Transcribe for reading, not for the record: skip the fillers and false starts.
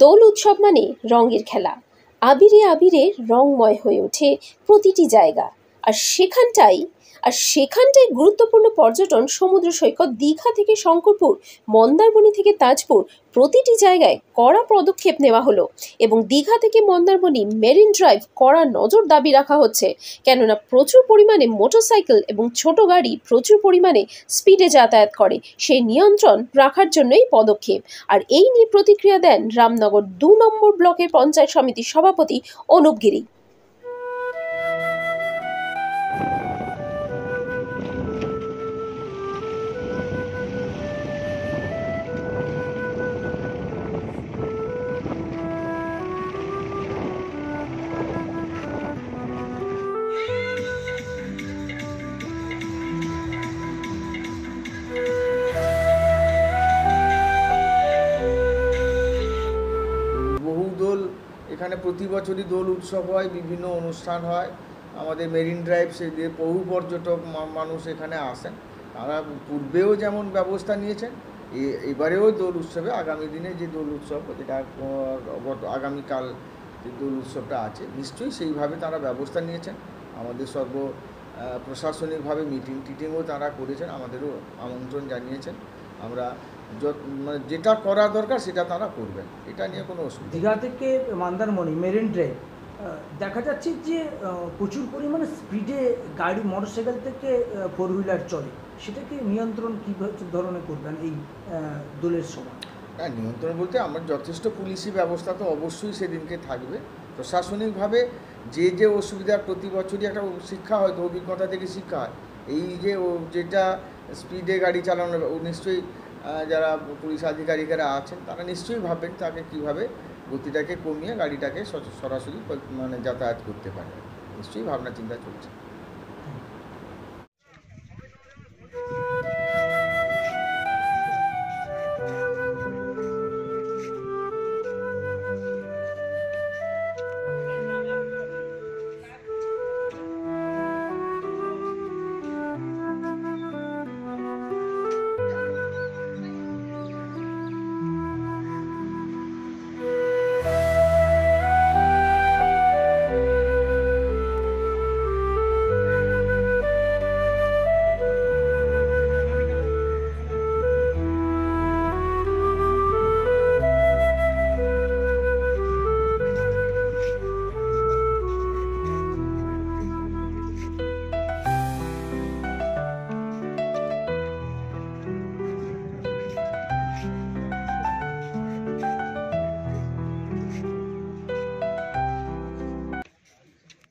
দোল উৎসব মানে রঙের খেলা। আবিরে আবিরে রংময় হয়ে ওঠে প্রতিটি জায়গা। আর সেখানটায় গুরুত্বপূর্ণ পর্যটন সমুদ্র সৈকত দীঘা থেকে শঙ্করপুর, মন্দারমণি থেকে তাজপুর, প্রতিটি জায়গায় কড়া পদক্ষেপ নেওয়া হলো। এবং দীঘা থেকে মন্দারমণি মেরিন ড্রাইভ কড়া নজর দাবি রাখা হচ্ছে, কেননা প্রচুর পরিমাণে মোটরসাইকেল এবং ছোট গাড়ি প্রচুর পরিমাণে স্পিডে যাতায়াত করে, সেই নিয়ন্ত্রণ রাখার জন্যই পদক্ষেপ। আর এই নিয়ে প্রতিক্রিয়া দেন রামনগর ২ নম্বর ব্লকের পঞ্চায়েত সমিতির সভাপতি অনুপ গিরি। বহু দোল এখানে প্রতি বছরই দোল উৎসব হয়, বিভিন্ন অনুষ্ঠান হয়। আমাদের মেরিন ড্রাইভ সে দিয়ে বহু পর্যটক মানুষ এখানে আসেন। তারা পূর্বেও যেমন ব্যবস্থা নিয়েছেন, এবারেও দোল উৎসবে আগামী দিনে যে দোল উৎসব যেটা আগামীকাল যে দোল উৎসবটা আছে, নিশ্চয়ই সেইভাবে তারা ব্যবস্থা নিয়েছেন। আমাদের প্রশাসনিকভাবে টিটিংও তারা করেছেন, আমাদেরও আমন্ত্রণ জানিয়েছেন। আমরা মানে যেটা করা দরকার সেটা তারা করবেন, এটা নিয়ে কোনো অসুবিধা। দীঘা থেকে মন্দারমণি মেরিন ড্রাইভ দেখা যাচ্ছে যে প্রচুর পরিমাণে স্পিডে গাড়ি মোটরসাইকেল থেকে ফোর হুইলার চলে, সেটাকে নিয়ন্ত্রণ কী ধরনের করবেন এই দোলের সময়? হ্যাঁ, নিয়ন্ত্রণ বলতে আমার যথেষ্ট পুলিশি ব্যবস্থা তো অবশ্যই সেদিনকে থাকবে। প্রশাসনিকভাবে যে অসুবিধা প্রতি বছরই একটা শিক্ষা হয়, তো অভিজ্ঞতা থেকে শিক্ষা হয়। এই যে যেটা স্পিডে গাড়ি চালানো, নিশ্চয়ই যারা পুলিশ আধিকারিকেরা আছেন তারা নিশ্চয়ই ভাববেন তাকে কীভাবে গতিটাকে কমিয়ে গাড়িটাকে সরাসরি মানে যাতায়াত করতে পারে। নিশ্চয়ই ভাবনা চিন্তা চলছে।